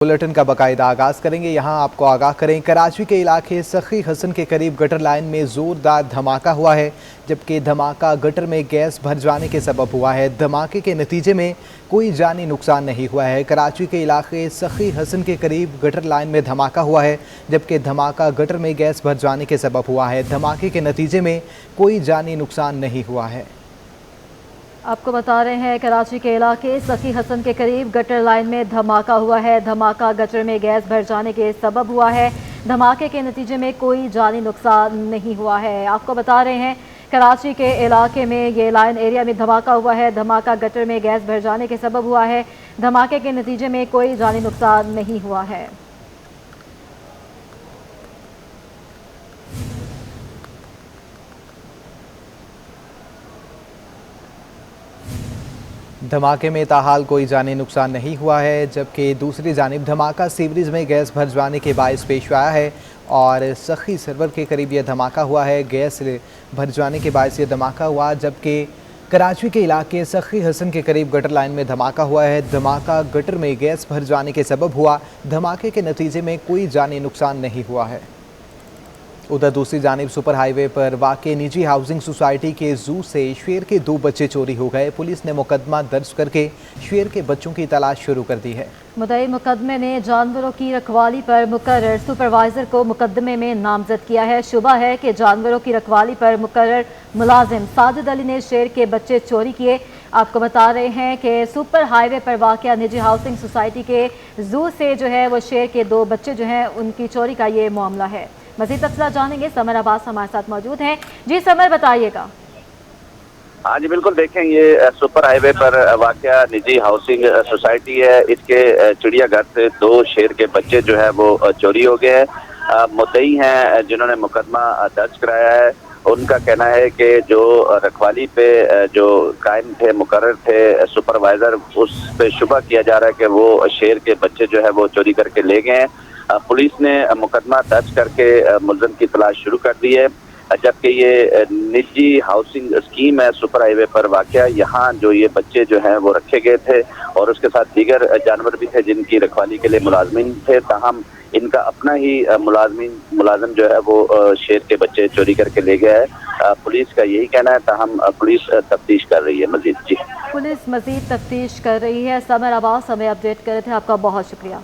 Bulletin का बाकायदा आगाज करेंगे। यहां आपको आगाह करें, कराची के इलाके सखी हसन के करीब गटर लाइन में जोरदार धमाका हुआ है, जबकि धमाका गटर में गैस भर जाने के सबब हुआ है। धमाके के नतीजे में कोई जानी नुकसान नहीं हुआ है। कराची के इलाके सखी हसन के करीब गटर लाइन में धमाका हुआ है, जबकि धमाका गटर में गैस भर जाने के सबब हुआ है। धमाके के नतीजे में कोई जानी नुकसान नहीं हुआ है। आपको बता रहे हैं, कराची के इलाके सखी हसन के करीब गटर लाइन में धमाका हुआ है। धमाका गटर में गैस भर जाने के सबब हुआ है। धमाके के नतीजे में कोई जानी नुकसान नहीं हुआ है। आपको बता रहे हैं, कराची के इलाके में ये लाइन एरिया में धमाका हुआ है। धमाका गटर में गैस भर जाने के सबब हुआ है। धमाके के नतीजे में कोई जानी नुकसान नहीं हुआ है। धमाके में ताहाल कोई जानी नुकसान नहीं हुआ है, जबकि दूसरी जानिब धमाका सीवरेज में गैस भर जाने के बायस पेश आया है और सखी सरवर के करीब यह धमाका हुआ है। गैस भर जाने के बायस ये धमाका हुआ, जबकि कराची के इलाके सखी हसन के करीब गटर लाइन में धमाका हुआ है। धमाका गटर में गैस भर जाने के सबब हुआ। धमाके के नतीजे में कोई जानी नुकसान नहीं हुआ है। उधर दूसरी जानिब सुपर हाईवे पर वाक़ई निजी हाउसिंग सोसाइटी के जू से शेर के 2 बच्चे चोरी हो गए। पुलिस ने मुकदमा दर्ज करके शेर के बच्चों की तलाश शुरू कर दी है। मुद्दई मुकदमे ने जानवरों की रखवाली पर मुकर्रर सुपरवाइजर को मुकदमे में नामजद किया है। शुबा है कि जानवरों की रखवाली पर मुकर्रर मुलाजिम साजिद अली ने शेर के बच्चे चोरी किए। आपको बता रहे हैं कि सुपर हाईवे पर वाक़या निजी हाउसिंग सोसाइटी के जू से जो है वो शेर के 2 बच्चे जो हैं उनकी चोरी का ये मामला है। मज़ीद तफसीला जानेंगे, समर अब्बास हमारे साथ मौजूद हैं। जी समर, बताइएगा। हाँ जी बिल्कुल, देखें ये सुपर हाईवे पर वाक़या निजी हाउसिंग सोसाइटी है। इसके चिड़ियाघर से 2 शेर के बच्चे जो है वो चोरी हो गए हैं। मुद्दई हैं जिन्होंने मुकदमा दर्ज कराया है। उनका कहना है कि जो रखवाली पे जो कायम थे, मुकर्रर थे सुपरवाइजर, उस पे शुबा किया जा रहा है कि वो शेर के बच्चे जो है वो चोरी करके ले गए हैं। पुलिस ने मुकदमा दर्ज करके मुलजिम की तलाश शुरू कर दी है, जबकि ये निजी हाउसिंग स्कीम है सुपर हाईवे पर वाक़या। यहाँ जो ये बच्चे जो हैं वो रखे गए थे और उसके साथ दीगर जानवर भी थे जिनकी रखवाली के लिए मुलाजमीन थे। ताहम इनका अपना ही मुलाजिम जो है वो शेर के बच्चे चोरी करके ले गया है। पुलिस का यही कहना है। ताहम पुलिस तफ्तीश कर रही है मजीद। जी, पुलिस मजीद तफ्तीश कर रही है। समर अब्बास हमें अपडेट कर रहे थे, आपका बहुत शुक्रिया।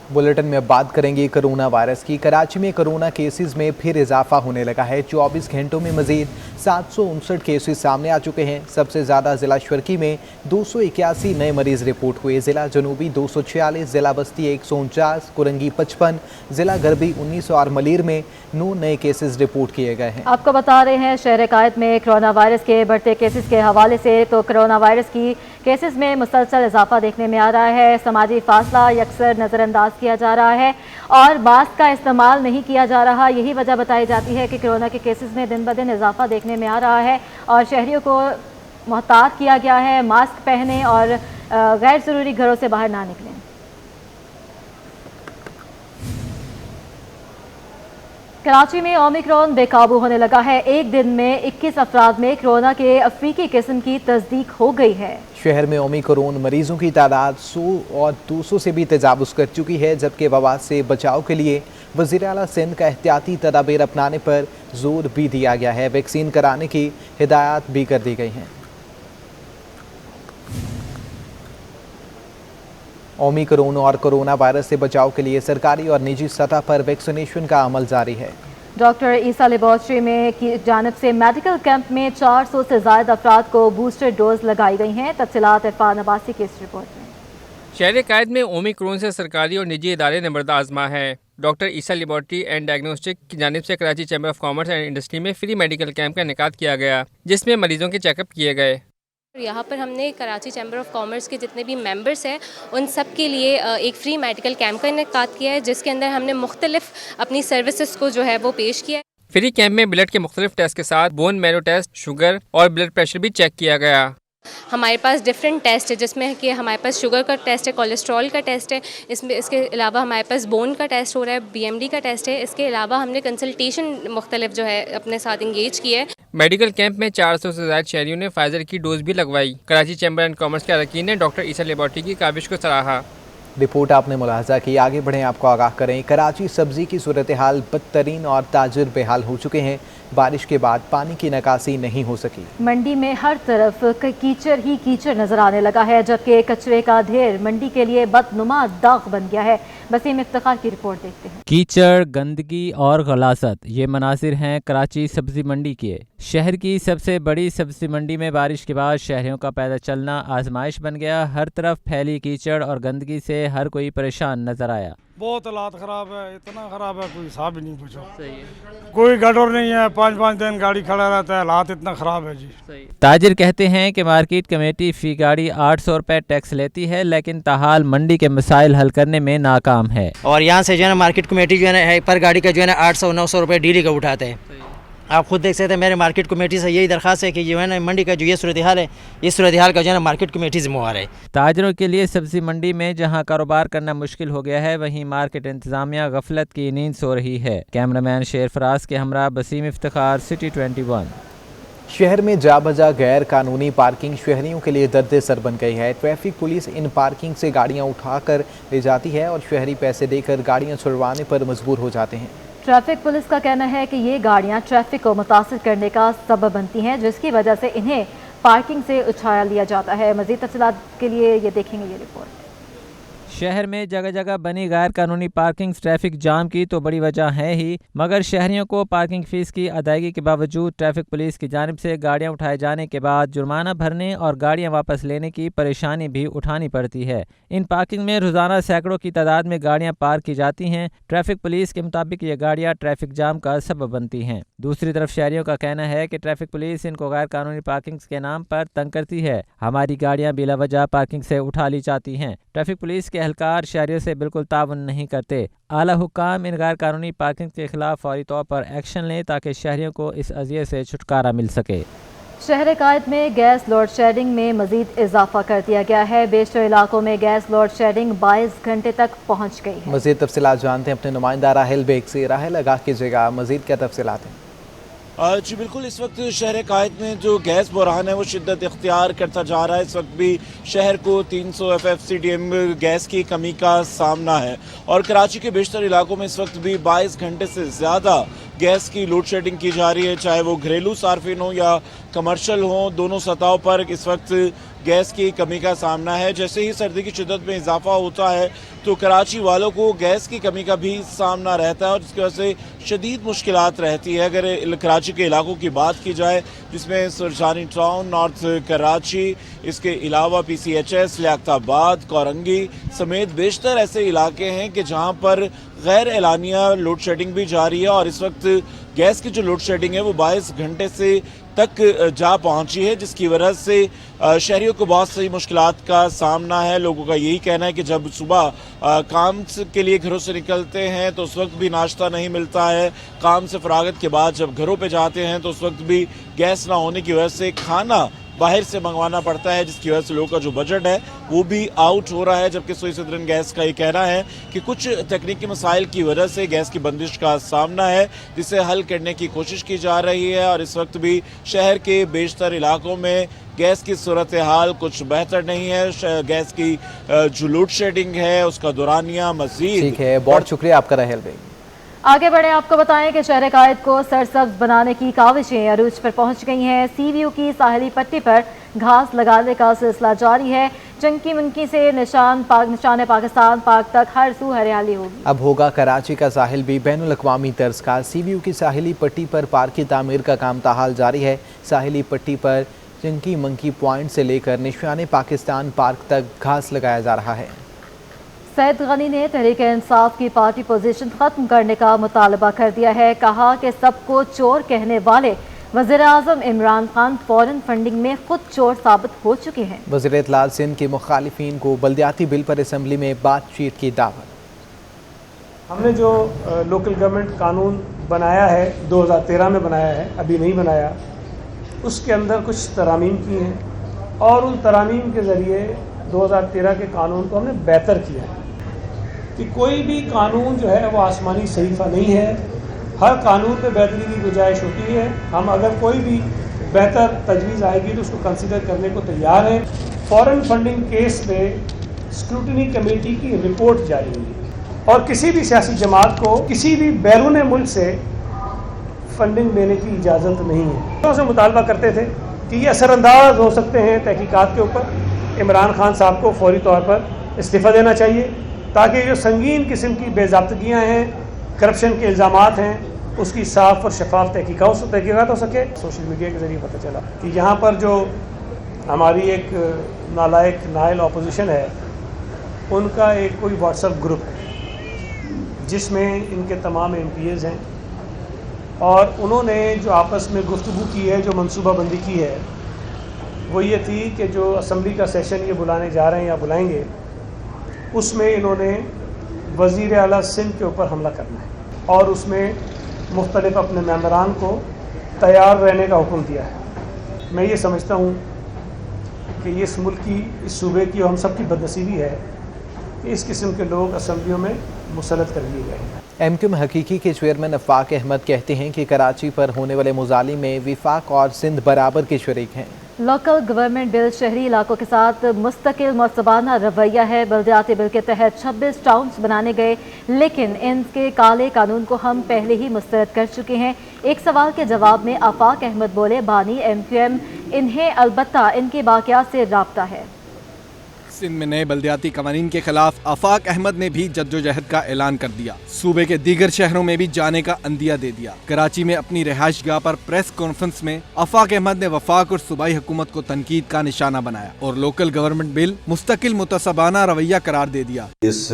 बुलेटिन में अब बात करेंगे कोरोना वायरस की। कराची में कोरोना केसेस में फिर इजाफा होने लगा है। 24 घंटों में मजीद 759 केसेस सामने आ चुके हैं। सबसे ज़्यादा ज़िला शर्की में 281 नए मरीज रिपोर्ट हुए। ज़िला जनूबी 246, ज़िला बस्ती 149, कुरंगी 55, ज़िला गरबी 19 और मलीर में 9 नए केसेस रिपोर्ट किए गए हैं। आपको बता रहे हैं, शहर कायद में कोरोना वायरस के बढ़ते केसेस के हवाले से तो कोरोना वायरस की केसेस में मुसलसल इजाफा देखने में आ रहा है। समाजी फासला यकसर नज़रअंदाज किया जा रहा है और मास्क का इस्तेमाल नहीं किया जा रहा। यही वजह बताई जाती है कि कोरोना के केसेस में दिन ब दिन इजाफा देखने में आ रहा है और शहरियों को मोहतात किया गया है, मास्क पहने और गैर ज़रूरी घरों से बाहर ना निकलें। कराची में ओमिक्रॉन बेकाबू होने लगा है। एक दिन में 21 अफराद में कोरोना के अफ्रीकी किस्म की तस्दीक हो गई है। शहर में ओमिक्रॉन मरीजों की तादाद 100 और 200 से भी तजावुज़ कर चुकी है, जबकि वबा से बचाव के लिए वज़ीर आला सिंध का एहतियाती तदाबीर अपनाने पर जोर भी दिया गया है। वैक्सीन कराने की हिदायत भी कर दी गई हैं। ओमिक्रॉन और कोरोना वायरस से बचाव के लिए सरकारी और निजी सतह पर वैक्सीनेशन का अमल जारी है। डॉक्टर ईसा लेबॉर्ट्री में की जानिब से मेडिकल कैंप में 400 से ज़ायद अफराद को बूस्टर डोज लगाई गई हैं। तफसीलात इरफान अब्बासी की इस रिपोर्ट में। शहर कायद में ओमिक्रॉन से सरकारी और निजी इदारे ने बर्दा आजमा है। Doctor Isa laboratory and diagnostic की जानिब से Karachi chamber of commerce and industry में फ्री मेडिकल कैंप का इनेकाद किया गया, जिसमें मरीजों के चेकअप किए गए। यहाँ पर हमने कराची चैम्बर ऑफ कॉमर्स के जितने भी मेंबर्स हैं उन सब के लिए एक फ्री मेडिकल कैंप का इनेकाद किया है, जिसके अंदर हमने मुख्तलिफ अपनी सर्विसेज को जो है वो पेश किया है। फ्री कैंप में ब्लड के मुख्तलिफ टेस्ट के साथ बोन मैरो टेस्ट, शुगर और ब्लड प्रेशर भी चेक किया गया। हमारे पास डिफरेंट टेस्ट है, जिसमें कि हमारे पास शुगर का टेस्ट है, कोलेस्ट्रॉल का टेस्ट है, इसके अलावा हमारे पास बोन का टेस्ट हो रहा है, BMD का टेस्ट है। इसके अलावा हमने कंसल्टेशन मुख्तलिफ जो है अपने साथ इंगेज किया है। मेडिकल कैंप में 400 से ज़्यादा शहरियों ने फाइजर की डोज भी लगवाई। कराची चैम्बर एंड कॉमर्स के अरकान ने डॉक्टर ईसा लिबर्टी की काविश को सराहा। रिपोर्ट आपने मुलाहजा की, आगे बढ़ें आपको आगाह करें। कराची सब्जी की सूरत हाल बदतरीन और ताजिर बेहाल हो चुके हैं। बारिश के बाद पानी की निकासी नहीं हो सकी। मंडी में हर तरफ कीचड़ ही कीचड़ नजर आने लगा है, जबकि कचरे का ढेर मंडी के लिए बदनुमा दाग बन गया है। वसीम इफ्तिखार की रिपोर्ट देखते हैं। कीचड़, गंदगी और गलासत ये मनासिर हैं कराची सब्जी मंडी के। शहर की सबसे बड़ी सब्जी मंडी में बारिश के बाद शहरियों का पैदल चलना आजमाइश बन गया। हर तरफ फैली कीचड़ और गंदगी से हर कोई परेशान नजर आया। बहुत हालात ख़राब है, इतना ख़राब है कोई हिसाब ही नहीं पूछो। सही है, कोई गडोर नहीं है, 5-5 दिन गाड़ी खड़ा रहता है, हालात इतना ख़राब है जी। सही। ताजिर कहते हैं कि मार्केट कमेटी फ़ी गाड़ी 800 रुपये टैक्स लेती है, लेकिन ताहाल मंडी के मसाइल हल करने में नाकाम है। और यहाँ से जो है ना मार्केट कमेटी जो है पर गाड़ी का जो है ना 800-900 रुपये डेली का उठाते हैं। आप खुद देख सकते हैं, मेरे मार्केट कमेटी से यही दरख्वास्त है कि जो है ना मंडी का जो ये सूरत हाल है, इस सूरत हाल का जो है ना मार्केट कमेटी जिम्मेवार है। ताजरों के लिए सब्जी मंडी में जहां कारोबार करना मुश्किल हो गया है, वहीं मार्केट इंतजामिया गफलत की नींद सो रही है। कैमरामैन शेर फराज के हमरा वसीम इफ्तिखार, सिटी 21। शहर में जा बजा गैर कानूनी पार्किंग शहरियों के लिए दर्द सर बन गई है। ट्रैफिक पुलिस इन पार्किंग से गाड़ियां उठाकर ले जाती है और शहरी पैसे देकर गाड़ियां छुड़वाने पर मजबूर हो जाते हैं। ट्रैफिक पुलिस का कहना है कि ये गाड़ियां ट्रैफिक को मुतासिर करने का सबब बनती हैं, जिसकी वजह से इन्हें पार्किंग से उछाल लिया जाता है। मज़ीद तफसीलात के लिए ये देखेंगे ये रिपोर्ट। शहर में जगह जगह बनी गैर कानूनी पार्किंग ट्रैफिक जाम की तो बड़ी वजह है ही, मगर शहरियों को पार्किंग फीस की अदायगी के बावजूद ट्रैफिक पुलिस की जानिब से गाड़ियां उठाए जाने के बाद जुर्माना भरने और गाड़ियां वापस लेने की परेशानी भी उठानी पड़ती है। इन पार्किंग में रोजाना सैकड़ों की तादाद में गाड़ियां पार्क की जाती हैं। ट्रैफिक पुलिस के मुताबिक ये गाड़ियां ट्रैफिक जाम का सबब बनती हैं। दूसरी तरफ शहरियों का कहना है कि ट्रैफिक पुलिस इनको गैर कानूनी पार्किंग के नाम पर तंग करती है। हमारी गाड़ियां बिला वजह पार्किंग से उठा ली जाती हैं। ट्रैफिक पुलिस के एहलकार शहरियों से बिल्कुल ताउन नहीं करते। आला हुक्काम इन गैर कानूनी पार्किंग के खिलाफ फौरी तौर पर एक्शन लें ताकि शहरियों को इस अजियत से छुटकारा मिल सके। शहर कायद में गैस लोड शेडिंग में मजीद इजाफा कर दिया गया है। बेशतर इलाकों में गैस लोड शेडिंग 22 घंटे तक पहुँच गई है। मजीद तफसीलात जानते हैं अपने नुमाइंदा राहिल बेग से। राहिल, आगाह कीजिएगा, मजीद क्या तफसीलात हैं? जी बिल्कुल, इस वक्त शहर कायद में जो गैस बहरान है वो शिद्दत इख्तियार करता जा रहा है। इस वक्त भी शहर को 300 FFCDM गैस की कमी का सामना है और कराची के बेशतर इलाकों में इस वक्त भी 22 घंटे से ज़्यादा गैस की लोड शेडिंग की जा रही है, चाहे वो घरेलू सार्फिन हो या कमर्शल हो। दोनों सतहों पर इस वक्त गैस की कमी का सामना है। जैसे ही सर्दी की शिद्दत में इजाफा होता है तो कराची वालों को गैस की कमी का भी सामना रहता है और जिसकी वजह से शदीद मुश्किलात रहती है। अगर कराची के इलाकों की बात की जाए जिसमें सुरजानी टाउन, नॉर्थ कराची, इसके अलावा PCHS, लियाकताबाद, कोरंगी समेत बेशतर ऐसे इलाके हैं कि जहां पर गैर एलानिया लोड शेडिंग भी जारी है और इस वक्त गैस की जो लोड शेडिंग है वो 22 घंटे से तक जा पहुंची है, जिसकी वजह से शहरियों को बहुत सी मुश्किलात का सामना है। लोगों का यही कहना है कि जब सुबह काम के लिए घरों से निकलते हैं तो उस वक्त भी नाश्ता नहीं मिलता है। काम से फरागत के बाद जब घरों पे जाते हैं तो उस वक्त भी गैस ना होने की वजह से खाना बाहर से मंगवाना पड़ता है, जिसकी वजह से लोगों का जो बजट है वो भी आउट हो रहा है। जबकि सोई सदरन गैस का ये कहना है कि कुछ तकनीकी मसाइल की वजह से गैस की बंदिश का सामना है, जिसे हल करने की कोशिश की जा रही है और इस वक्त भी शहर के बेशतर इलाकों में गैस की सूरत हाल कुछ बेहतर नहीं है। गैस की जो लोड शेडिंग है उसका दौरानिया मजीद। ठीक है, बहुत शुक्रिया आपका राहिल बेग। आगे बढ़े, आपको बताएं कि शहर कायद को सरसब्ज बनाने की काविशें अरूज पर पहुंच गई हैं। CVU की साहिली पट्टी पर घास लगाने का सिलसिला जारी है। चंकी मुनकी से निशान पाकिस्तान पार्क तक हर सू हरियाली होगी। अब होगा कराची का साहिल भी बैनुल अक़वामी तर्ज का। CVU की साहिली पट्टी पर पार्क की तामीर का काम ताहाल जारी है। साहिली पट्टी पर चंकी मंकी पॉइंट से लेकर निशान पाकिस्तान पार्क तक घास लगाया जा रहा है। सैयद गनी ने तहरीक इंसाफ की पार्टी पोजीशन खत्म करने का मुतालबा कर दिया है। कहा कि सबको चोर कहने वाले वज़ीर-ए-आज़म इमरान खान फॉरेन फंडिंग में खुद चोर साबित हो चुके हैं। वज़ीर इत्तलात सिंध के मुखालिफिन को बल्दियाती बिल पर असम्बली में बातचीत की दावत। हमने जो लोकल गवर्नमेंट कानून बनाया है 2013 में बनाया है, अभी नहीं बनाया, उसके अंदर कुछ तरामीम की हैं और उन तरामीम के ज़रिए 2013 के कानून को हमने बेहतर किया है कि कोई भी कानून जो है वो आसमानी सहीफ़ा नहीं है, हर कानून में बेहतरी की गुंजाइश होती है। हम अगर कोई भी बेहतर तजवीज़ आएगी तो उसको कंसिडर करने को तैयार हैं। फॉरेन फंडिंग केस में स्क्रूटनी कमेटी की रिपोर्ट जारी हुई और किसी भी सियासी जमात को किसी भी बैरून मुल्क से फंडिंग देने की इजाज़त नहीं है। तो से मुतालबा करते थे कि ये असरअंदाज हो सकते हैं तहकीकात के ऊपर। इमरान खान साहब को फौरी तौर पर इस्तीफ़ा देना चाहिए ताकि जो संगीन किस्म की बेज़ाब्तगियाँ हैं, करप्शन के इल्ज़ामात हैं, उसकी साफ और शफाफ तहकीकात हो सके। सोशल मीडिया के ज़रिए पता चला कि यहाँ पर जो हमारी एक नालायक नाइल अपोजिशन है, उनका एक कोई व्हाट्सएप ग्रुप है जिसमें इनके तमाम MPs हैं और उन्होंने जो आपस में गुफ्तगू की है, जो मनसूबाबंदी की है, वो ये थी कि जो असम्बली का सेशन ये बुलाने जा रहे हैं या बुलाएंगे, उसमें इन्होंने वज़ीर आला सिंध के ऊपर हमला करना है और उसमें मुख्तलिफ अपने मेंबरान को तैयार रहने का हुक्म दिया है। मैं ये समझता हूँ कि इस मुल्क की, इस सूबे की और हम सब की बदनसीबी है कि इस किस्म के लोग असम्बलियों में मुसल्लत कर लिए गए हैं। MQM हकीकी के चेयरमैन अफाक अहमद कहते हैं कि कराची पर होने वाले मुजालिम में विफाक और सिंध बराबर के शरीक हैं। लोकल गवर्नमेंट बिल शहरी इलाकों के साथ मुस्तकिल मौसबाना रवैया है। बल्दियाती बिल के तहत 26 टाउन्स बनाने गए, लेकिन इनके काले कानून को हम पहले ही मुस्तरद कर चुके हैं। एक सवाल के जवाब में आफाक अहमद बोले, बानी MQM इन्हें अलबत्ता इनके बाक़ियात से राब्ता है। सिंध में नए बल्दियाती कवानीन के खिलाफ आफाक अहमद ने भी जद्दोजहद का ऐलान कर दिया। सूबे के दीगर शहरों में भी जाने का अंदिया दे दिया। कराची में अपनी रिहाइश गाह पर प्रेस कॉन्फ्रेंस में आफाक अहमद ने वफाक और सूबाई हुकूमत को तनकीद का निशाना बनाया और लोकल गवर्नमेंट बिल मुस्तकिल मुतसबाना रवैया करार दे दिया। इस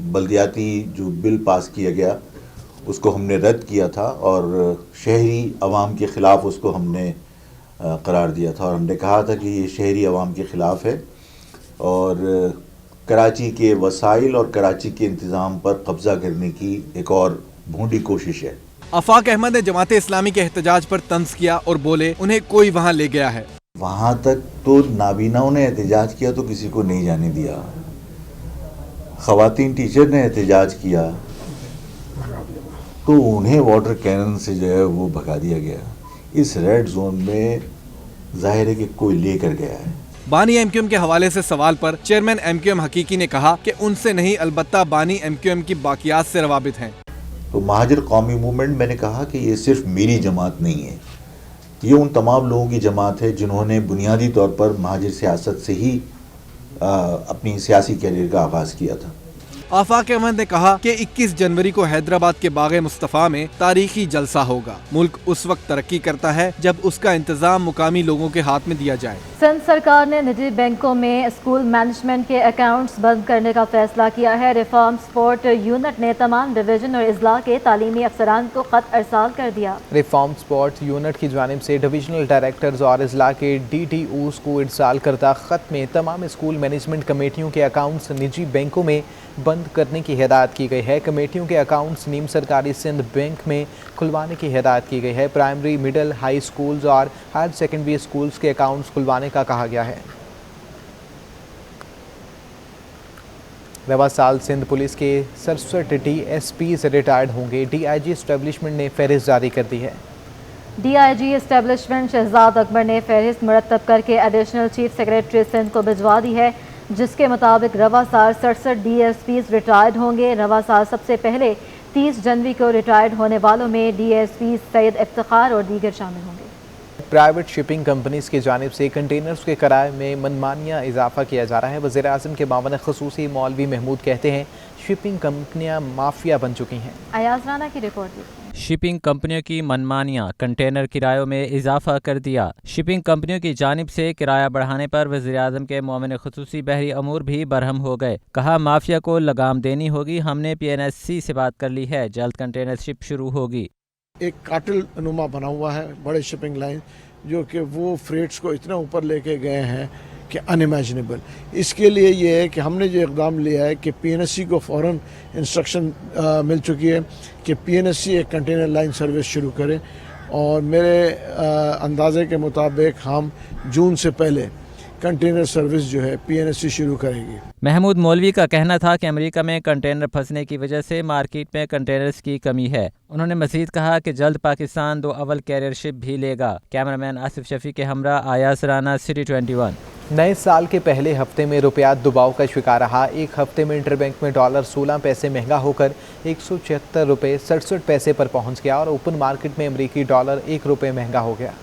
बल्दियाती जो बिल पास किया गया उसको हमने रद्द किया था और शहरी अवाम के खिलाफ उसको हमने करार दिया था और हमने कहा था कि ये शहरी अवाम के खिलाफ है और कराची के वसाइल और कराची के इंतज़ाम पर कब्जा करने की एक और भोंडी कोशिश है। आफाक अहमद ने जमात इस्लामी के एहतजाज पर तंज किया और बोले, उन्हें कोई वहाँ ले गया है। वहाँ तक तो नाबीनाओं ने एहतजाज किया तो किसी को नहीं जाने दिया। ख़वातीन टीचर ने एहतजाज किया तो उन्हें वाटर कैनन से जो है वो भगा दिया गया। इस रेड जोन में जाहिर है कि कोई लेकर गया है। बानी MQM के हवाले से सवाल पर चेयरमैन MQM हकीकी ने कहा कि उनसे नहीं, अलबत्ता बानी MQM की बाकियात से रवाबित हैं। तो महाजिर कौमी मूवमेंट, मैंने कहा कि ये सिर्फ मेरी जमात नहीं है, ये उन तमाम लोगों की जमात है जिन्होंने बुनियादी तौर पर महाजिर सियासत से ही अपनी सियासी कैरियर का आगाज़ किया था। आफाक अहमद ने कहा कि 21 जनवरी को हैदराबाद के बागे मुस्तफ़ा में तारीखी जलसा होगा। मुल्क उस वक्त तरक्की करता है जब उसका इंतजाम मुकामी लोगों के हाथ में दिया जाए। सिंध सरकार ने निजी बैंकों में स्कूल मैनेजमेंट के अकाउंट्स बंद करने का फैसला किया है। रिफॉर्म सपोर्ट यूनिट ने तमाम डिवीजन और अजला के तालीमी अफसरान को खत अरसाल कर दिया। रिफॉर्म सपोर्ट यूनिट की जानिब से डिविजनल डायरेक्टर्स और अजला के DTOs को इरसाल करदा खत में तमाम स्कूल मैनेजमेंट कमेटियों के अकाउंट्स निजी बैंकों में बंद करने की हिदायत की गई है। कमेटियों के अकाउंट्स नीम सरकारी सिंध बैंक में खुलवाने की हिदायत की गई है। प्राइमरी, मिडिल, हाई स्कूल्स और हायर सेकेंडरी स्कूल्स के अकाउंट्स खुलवाने का कहा गया है। रवा साल सिंध पुलिस के 67 DSPs रिटायर्ड होंगे। DIG एस्टेब्लिशमेंट ने फहरिस्त जारी कर दी है। DIG एस्टेब्लिशमेंट शहजाद अकबर ने फहरिस्त मुरतब करके एडिशनल चीफ सेक्रेटरी सिंध को भिजवा दी है, जिसके मुताबिक रवा साल 67 DSPs रिटायर्ड होंगे। रवा साल सबसे पहले 30 जनवरी को रिटायर्ड होने वालों में DSP सैयद इफ्तिखार और दीगर शामिल होंगे। प्राइवेट शिपिंग कंपनीज की जानिब से कंटेनर्स के किराए में मनमानिया इजाफा किया जा रहा है। वज़ीर आज़म के मामले खसूसी मौलवी महमूद कहते हैं शिपिंग कंपनियां माफिया बन चुकी हैं। अयाज राना की रिपोर्ट। शिपिंग कंपनियों की मनमानियां, कंटेनर किरायों में इजाफा कर दिया। शिपिंग कंपनियों की जानिब से किराया बढ़ाने पर वज़ीर आज़म के मुआविन खसूसी बहरी अमूर भी बरहम हो गए। कहा, माफिया को लगाम देनी होगी। हमने PNSC से बात कर ली है, जल्द कंटेनर शिप शुरू होगी। एक काटिल नुमा बना हुआ है बड़े शिपिंग लाइन, जो कि वो फ्रेट्स को इतना ऊपर लेके गए हैं कि अनइमेजिनेबल। इसके लिए ये है कि हमने जो इक़दाम लिया है कि PNSC को फ़ौरन इंस्ट्रक्शन मिल चुकी है कि PNSC एक कंटेनर लाइन सर्विस शुरू करे और मेरे अंदाज़े के मुताबिक हम जून से पहले कंटेनर सर्विस जो है PNSC शुरू करेगी। महमूद मौलवी का कहना था कि अमेरिका में कंटेनर फंसने की वजह से मार्केट में कंटेनर्स की कमी है। उन्होंने मजीद कहा कि जल्द पाकिस्तान 2 अव्वल कैरियर शिप भी लेगा। कैमरामैन आसिफ शफी के हमरा आयास राना, सिटी 21। नए साल के पहले हफ्ते में रुपया दबाव का शिकार रहा। एक हफ्ते में इंटरबैंक में डॉलर 16 पैसे महंगा होकर 176 रुपये 67 पैसे पर पहुंच गया और ओपन मार्केट में अमरीकी डॉलर 1 रुपये महंगा हो गया।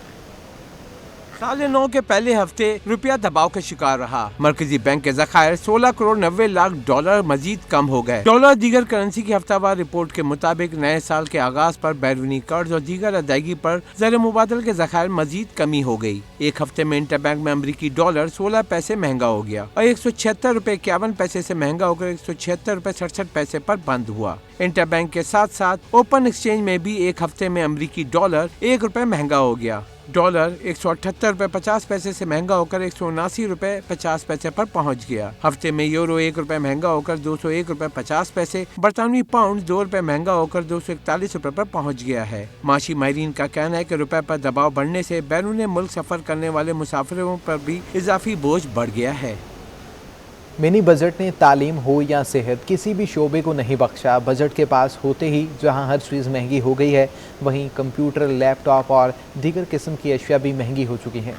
साल 9 के पहले हफ्ते रुपया दबाव का शिकार रहा। मरकजी बैंक के ज़खायर 16 करोड़ 90 लाख डॉलर मजीद कम हो गए। डॉलर दीगर करेंसी की हफ्तावार रिपोर्ट के मुताबिक नए साल के आगाज पर बैरूनी कर्ज और दीगर अदायगी पर ज़र मुबादल के ज़खायर मजीद कमी हो गई। एक हफ्ते में इंटरबैंक में अमरीकी डॉलर 16 पैसे महंगा हो गया और 176 रुपये 51 पैसे से महंगा होकर 176 रुपये 67 पैसे पर बंद हुआ। इंटरबैंक के साथ साथ ओपन एक्सचेंज में भी एक हफ्ते में अमरीकी डॉलर 1 रुपये महंगा हो गया। डॉलर 178 रुपये 50 पैसे से महंगा होकर 179 रुपये 50 पैसे पर पहुंच गया। हफ्ते में यूरो 1 रुपये महंगा होकर 201 रुपये 50 पैसे, बरतानवी पाउंड 2 रुपये महंगा होकर 241 रुपये पर पहुंच गया है। माशी माहिरीन का कहना है कि रुपये पर दबाव बढ़ने से बैरून मुल्क सफर करने वाले मुसाफिरों पर भी इजाफी बोझ बढ़ गया है। मिनी बजट ने तालीम हो या सेहत किसी भी शोबे को नहीं बख्शा। बजट के पास होते ही जहां हर चीज़ महंगी हो गई है, वहीं कंप्यूटर, लैपटॉप और दीगर किस्म की अशिया भी महंगी हो चुकी हैं।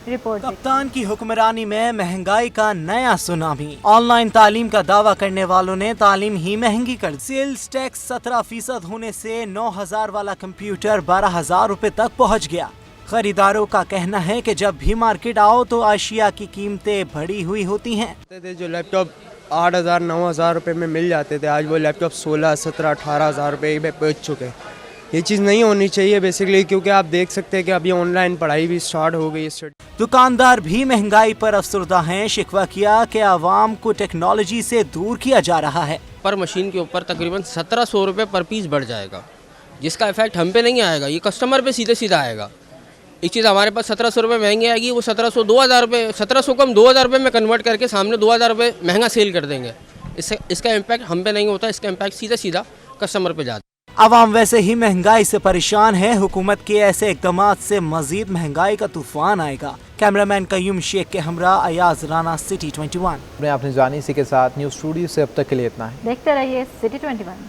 रिपोर्ट। कप्तान की हुक्मरानी में महंगाई का नया सुनामी। ऑनलाइन तालीम का दावा करने वालों ने तालीम ही महंगी कर दी। सेल्स टैक्स 17% होने से 9,000 वाला कंप्यूटर 12,000 रुपए तक पहुँच गया। खरीदारों का कहना है कि जब भी मार्केट आओ तो अशिया की कीमतें बढ़ी हुई होती हैं। जो लैपटॉप 8,000 9,000 रुपये में मिल जाते थे, आज वो लैपटॉप 16, 17, 18,000 रुपये में पहुँच चुके हैं। ये चीज़ नहीं होनी चाहिए बेसिकली, क्योंकि आप देख सकते हैं कि अभी ऑनलाइन पढ़ाई भी स्टार्ट हो गई है। दुकानदार भी महंगाई पर अफसरदा हैं। शिकवा किया कि आवाम को टेक्नोलॉजी से दूर किया जा रहा है। पर मशीन के ऊपर तकरीबन 1700 रुपये पर पीस बढ़ जाएगा, जिसका इफेक्ट हम पे नहीं आएगा, ये कस्टमर पे सीधे सीधा आएगा। एक चीज़ हमारे पास 1700 रुपये महंगी आएगी, वो 1700 2000 रुपये 1700 को हम 2000 रुपये में कन्वर्ट करके सामने 2000 रुपये महंगा सेल कर देंगे। इसका इम्पैक्ट हम पे नहीं होता, इसका इम्पैक्ट सीधा सीधा कस्टमर पे जाता है। आवाम वैसे ही महंगाई से परेशान है। हुकूमत के ऐसे इक़दाम से मजीद महंगाई का तूफान आएगा। कैमरामैन कयूम शेख के हमरा अयाज राना, सिटी 21। आपने जानी इसी के साथ न्यूज़ स्टूडियो से अब तक के लिए इतना है। देखते रहिए सिटी 21।